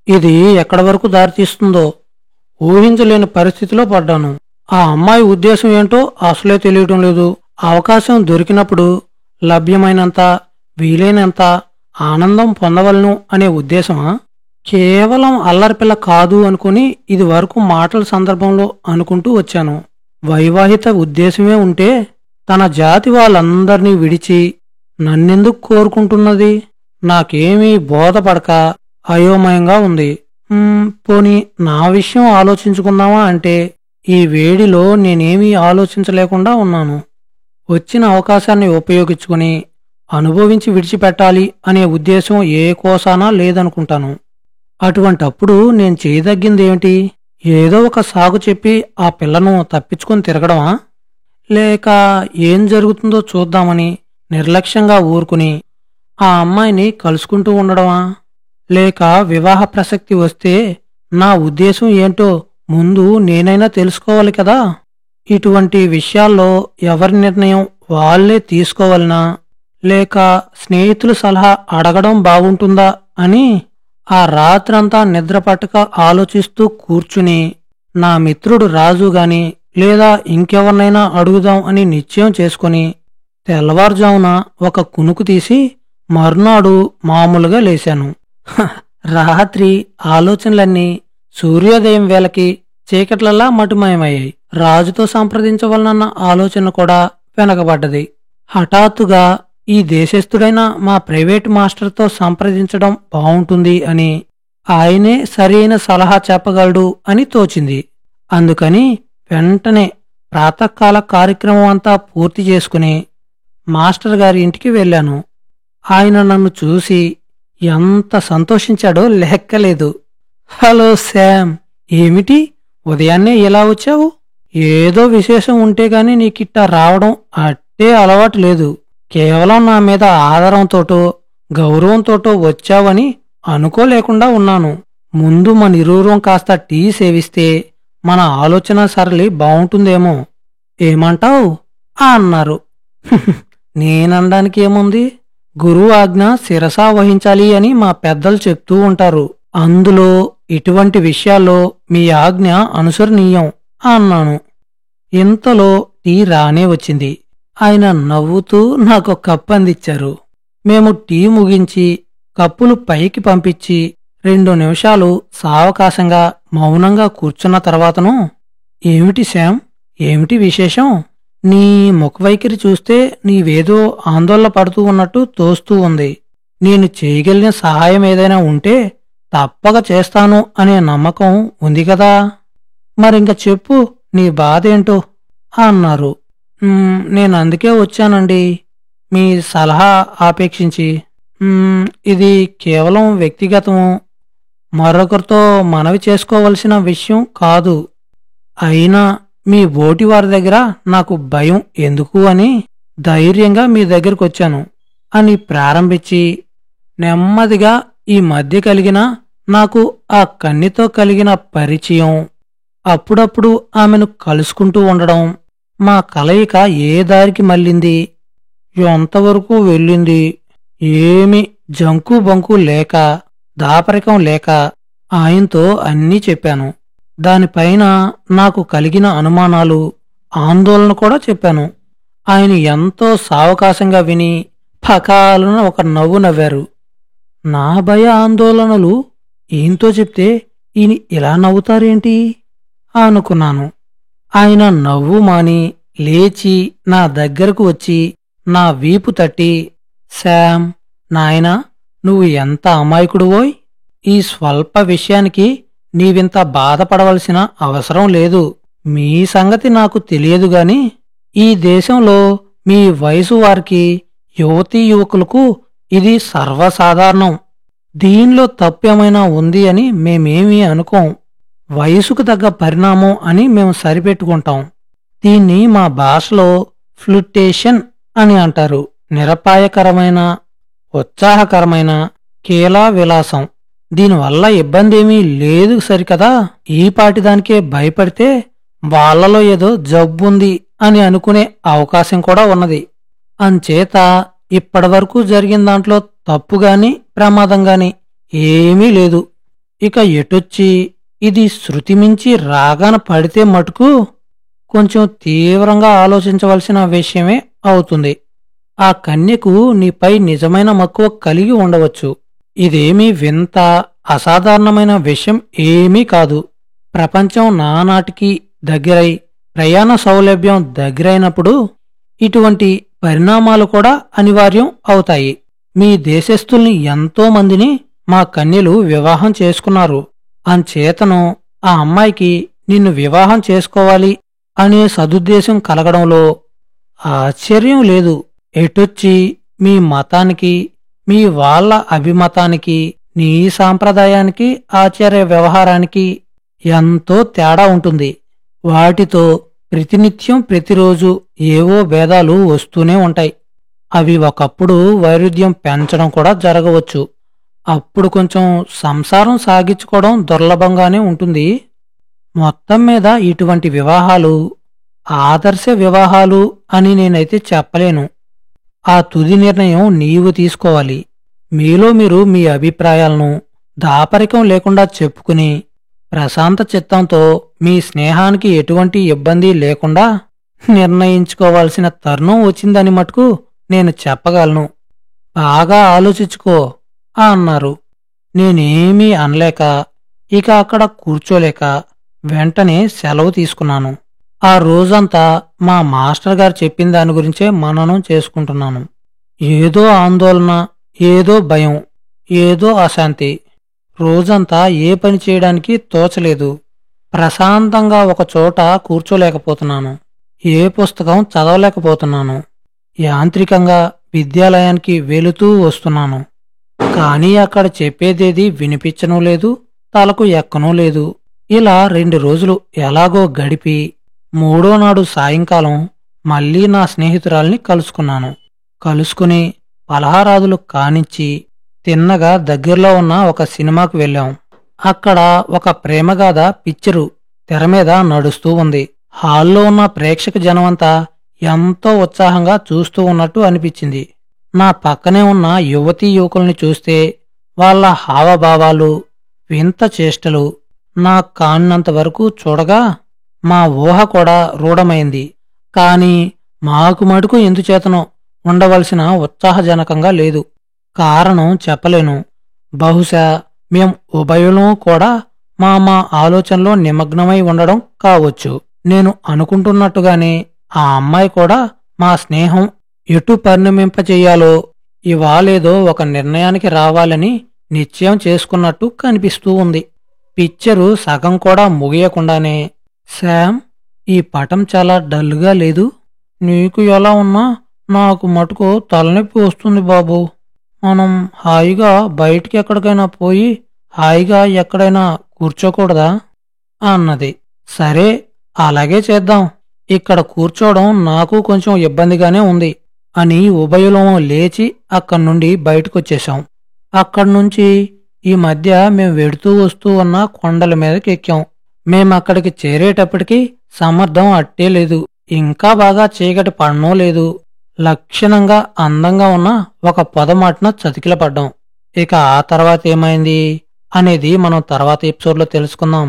ఇది ఎక్కడి వరకు దారితీస్తుందో ఊహించలేని పరిస్థితిలో పడ్డాను. ఆ అమ్మాయి ఉద్దేశం ఏంటో అసలే తెలియటం లేదు. అవకాశం దొరికినప్పుడు లభ్యమైనంత వీలైనంత ఆనందం పొందవలను అనే ఉద్దేశమా? కేవలం అల్లరిపిల్ల కాదు అనుకుని ఇది వరకు మాటల సందర్భంలో అనుకుంటూ వచ్చాను. వైవాహిత ఉద్దేశమే ఉంటే తన జాతి వాళ్ళందర్నీ విడిచి నన్నెందుకు కోరుకుంటున్నది? నాకేమీ బోధపడక అయోమయంగా ఉంది. పోనీ నా విషయం ఆలోచించుకుందామా అంటే ఈ వేడిలో నేనేమీ ఆలోచించలేకుండా ఉన్నాను. వచ్చిన అవకాశాన్ని ఉపయోగించుకుని అనుభవించి విడిచిపెట్టాలి అనే ఉద్దేశం ఏ కోసానా లేదనుకుంటాను. అటువంటప్పుడు నేను చేయదగ్గిందేమిటి? ఏదో ఒక సాగు చెప్పి ఆ పిల్లను తప్పించుకొని తిరగడమా? లేక ఏం జరుగుతుందో చూద్దామని నిర్లక్ష్యంగా ఊరుకుని ఆ అమ్మాయిని కలుసుకుంటూ ఉండడమా? లేక వివాహ ప్రసక్తి వస్తే నా ఉద్దేశం ఏంటో ముందు నేనైనా తెలుసుకోవాలి కదా? ఇటువంటి విషయాల్లో ఎవరి నిర్ణయం వాళ్లే తీసుకోవాలనా? లేక స్నేహితుల సలహా అడగడం బాగుంటుందా అని ఆ రాత్రంతా నిద్రపట్టక ఆలోచిస్తూ కూర్చుని నా మిత్రుడు రాజు గాని లేదా ఇంకెవరినైనా అడుగుదాం అని నిశ్చయం చేసుకుని తెల్లవారుజామున ఒక కునుకు తీసి మర్నాడు మామూలుగా లేశాను. రాత్రి ఆలోచనలన్నీ సూర్యోదయం వేళకి చీకట్లలా మటుమాయమయ్యాయి. రాజుతో సంప్రదించవలనన్న ఆలోచన కూడా వెనకబడ్డది. హఠాత్తుగా ఈ దేశస్థుడైన మా ప్రైవేటు మాస్టర్తో సంప్రదించడం బావుంటుంది అని, ఆయనే సరైన సలహా చెప్పగలడు అని తోచింది. అందుకని వెంటనే ప్రాతకాల కార్యక్రమం అంతా పూర్తి చేసుకుని మాస్టర్ గారి ఇంటికి వెళ్ళాను. ఆయన నన్ను చూసి ఎంత సంతోషించాడో లెక్కలేదు. హలో శామ్, ఏమిటి ఉదయాన్నే ఇలా వచ్చావు? ఏదో విశేషం ఉంటే గాని నీకిట్టా రావడం అట్టే అలవాటు లేదు. కేవలం నా మీద ఆదరంతోటో గౌరవంతోటో వచ్చావని అనుకోలేకుండా ఉన్నాను. ముందు మనిరువురం కాస్త టీ సేవిస్తే మన ఆలోచన సరళి బావుంటుందేమో. ఏమంటావ్ అన్నారు. నేననడానికి ఏముంది? గురువు ఆజ్ఞ శిరసా వహించాలి అని మా పెద్దలు చెప్తూ ఉంటారు. అందులో ఇటువంటి విషయాల్లో మీ ఆజ్ఞ అనుసరణీయం అన్నాను. ఇంతలో టీ రానే వచ్చింది. ఆయన నవ్వుతూ నాకు కప్పు అందించారు. మేము టీ ముగించి కప్పులు పైకి పంపించి 2 నిమిషాలు సావకాశంగా మౌనంగా కూర్చున్న తర్వాతను, ఏమిటి శామ్, ఏమిటి విశేషం? నీ ముఖవైఖరి చూస్తే నీవేదో ఆందోళన పడుతూ ఉన్నట్టు తోస్తూ ఉంది. నేను చేయగలిగిన సహాయం ఏదైనా ఉంటే తప్పక చేస్తాను అనే నమ్మకం ఉంది కదా? మరింక చెప్పు, నీ బాధేంటో అన్నారు. నేనందుకే వచ్చానండి, మీ సలహా ఆపేక్షించి. ఇది కేవలం వ్యక్తిగతము, మరొకరితో మనవి చేసుకోవలసిన విషయం కాదు. అయినా మీ బోటి వారి దగ్గర నాకు భయం ఎందుకు అని ధైర్యంగా మీ దగ్గరకొచ్చాను అని ప్రారంభించి నెమ్మదిగా ఈ మధ్య కలిగిన నాకు ఆ కన్నితో కలిగిన పరిచయం, అప్పుడప్పుడు ఆమెను కలుసుకుంటూ ఉండడం, మా కలయిక ఏ దారికి మళ్ళింది, ఎంతవరకు వెళ్ళింది, ఏమి జంకు బంకు లేక దాపరికం లేక ఆయనతో అన్నీ చెప్పాను. దానిపైన నాకు కలిగిన అనుమానాలు, ఆందోళన కూడా చెప్పాను. ఆయన ఎంతో సావకాశంగా విని పకాలున ఒక నవ్వు నవ్వారు. నా భయ ఆందోళనలు ఈయనతో చెప్తే ఈయన ఇలా నవ్వుతారేంటి అనుకున్నాను. ఆయన నవ్వు మాని లేచి నా దగ్గరకు వచ్చి నా వీపు తట్టి, శామ్ నాయనా, నువ్వు ఎంత అమాయకుడువోయ్! ఈ స్వల్ప విషయానికి నీవింత బాధపడవలసిన అవసరం లేదు. మీ సంగతి నాకు తెలియదుగాని ఈ దేశంలో మీ వయసు వారికి, యువతీ యువకులకు ఇది సర్వసాధారణం. దీనిలో తప్పేమైనా ఉంది అని మేమేమీ అనుకోం. వయసుకు తగ్గ పరిణామం అని మేము సరిపెట్టుకుంటాం. దీన్ని మా భాషలో ఫ్లుటేషన్ అని అంటారు. నిరపాయకరమైన, ఉత్సాహకరమైన కీలా విలాసం. దీనివల్ల ఇబ్బందేమీ లేదు సరికదా? ఈపాటిదానికే భయపడితే వాళ్లలో ఏదో జబ్బుంది అని అనుకునే అవకాశం కూడా ఉన్నది. అంచేత ఇప్పటివరకు జరిగిన దాంట్లో తప్పుగాని ప్రమాదంగాని ఏమీ లేదు. ఇక ఎటొచ్చి ఇది శృతి మించి రాగాన పడితే మటుకు కొంచెం తీవ్రంగా ఆలోచించవలసిన విషయమే అవుతుంది. ఆ కన్యకు నీపై నిజమైన మక్కువ కలిగి ఉండవచ్చు. ఇదేమీ వింత అసాధారణమైన విషయం ఏమీ కాదు. ప్రపంచం నానాటికి దగ్గరై ప్రయాణ సౌలభ్యం దగ్గరైనప్పుడు ఇటువంటి పరిణామాలు కూడా అనివార్యం అవుతాయి. మీ దేశస్థుల్ని ఎంతో మందిని మా కన్యలు వివాహం చేసుకున్నారు. అంచేతను ఆ అమ్మాయికి నిన్ను వివాహం చేసుకోవాలి అనే సదుద్దేశం కలగడంలో ఆశ్చర్యం లేదు. ఎటొచ్చి మీ మతానికి, మీ వాళ్ళ అభిమతానికి, నీ సాంప్రదాయానికి, ఆచార్య వ్యవహారానికి ఎంతో తేడా ఉంటుంది. వాటితో ప్రతినిత్యం ప్రతిరోజు ఏవో భేదాలు వస్తూనే ఉంటాయి. అవి ఒకప్పుడు వైరుధ్యం పెంచడం కూడా జరగవచ్చు. అప్పుడు కొంచెం సంసారం సాగించుకోవడం దుర్లభంగానే ఉంటుంది. మొత్తం మీద ఇటువంటి వివాహాలు ఆదర్శ వివాహాలు అని నేనైతే చెప్పలేను. ఆ తుది నిర్ణయం నీవు తీసుకోవాలి. మీలో మీరు మీ అభిప్రాయాలను దాపరికం లేకుండా చెప్పుకుని ప్రశాంత చిత్తంతో మీ స్నేహానికి ఎటువంటి ఇబ్బంది లేకుండా నిర్ణయించుకోవాల్సిన తరుణం వచ్చిందని మటుకు నేను చెప్పగలను. బాగా ఆలోచించుకో అన్నారు. నేనేమీ అనలేక ఇక అక్కడ కూర్చోలేక వెంటనే సెలవు తీసుకున్నాను. ఆ రోజంతా మా మాస్టర్ గారు చెప్పిన దాని గురించే మననం చేసుకుంటున్నాను. ఏదో ఆందోళన, ఏదో భయం, ఏదో అశాంతి. రోజంతా ఏ పని చేయడానికి తోచలేదు. ప్రశాంతంగా ఒకచోట కూర్చోలేకపోతున్నాను. ఏ పుస్తకం చదవలేకపోతున్నాను. యాంత్రికంగా విద్యాలయానికి వెళుతూ వస్తున్నాను. కానీ అక్కడ చెప్పేదేది వినిపించనూ లేదు, తలకు ఎక్కనూ లేదు. ఇలా 2 రోజులు ఎలాగో గడిపి 3వ నాడు సాయంకాలం మళ్లీ నా స్నేహితురాల్ని కలుసుకున్నాను. కలుసుకుని పలహారాదులు కానిచ్చి తిన్నగా దగ్గరలో ఉన్న ఒక సినిమాకు వెళ్ళాం. అక్కడ ఒక ప్రేమగాథ పిక్చరు తెరమీద నడుస్తూ ఉంది. హాల్లో ఉన్న ప్రేక్షక జనమంతా ఎంతో ఉత్సాహంగా చూస్తూ ఉన్నట్టు అనిపించింది. నా పక్కనే ఉన్న యువతీ యువకుల్ని చూస్తే వాళ్ళ హావభావాలు, వింత చేష్టలు నా కాన్నంత వరకు చూడగా మా ఊహ కూడా రూఢమైంది. కాని మాకు మటుకు ఎందుచేతనో ఉండవలసిన ఉత్సాహజనకంగా లేదు. కారణం చెప్పలేను. బహుశా మేం ఉభయులం కూడా మా మా ఆలోచనలో నిమగ్నమై ఉండడం కావచ్చు. నేను అనుకుంటున్నట్టుగానే ఆ అమ్మాయి కూడా మా స్నేహం ఎటు పరిణమింపచేయాలో ఇవాళేదో ఒక నిర్ణయానికి రావాలని నిశ్చయం చేసుకున్నట్టు కనిపిస్తూ ఉంది. పిక్చరు సగం కూడా ముగియకుండానే, శామ్, ఈ పటం చాలా డల్గా లేదు? నీకు ఎలా ఉన్నా నాకు మటుకు తలనొప్పి వస్తుంది బాబూ. మనం హాయిగా బయటికి ఎక్కడికైనా పోయి హాయిగా ఎక్కడైనా కూర్చోకూడదా అన్నది. సరే, అలాగే చేద్దాం. ఇక్కడ కూర్చోవడం నాకు కొంచెం ఇబ్బందిగానే ఉంది అని ఉభయులం లేచి అక్కడ్నుండి బయటకొచ్చేశాం. అక్కడ్నుంచి ఈ మధ్య మేం వెడుతూ వస్తూ ఉన్న కొండల మీదకి ఎక్కాం. మేమక్కడికి చేరేటప్పటికి సమర్థం అట్టే లేదు. ఇంకా బాగా చీకటి పడనూ లేదు. లక్షణంగా అందంగా ఉన్న ఒక పొదమాటున చతికిలపడ్డాం. ఇక ఆ తర్వాత ఏమైంది అనేది మనం తర్వాత ఎపిసోడ్లో తెలుసుకుందాం.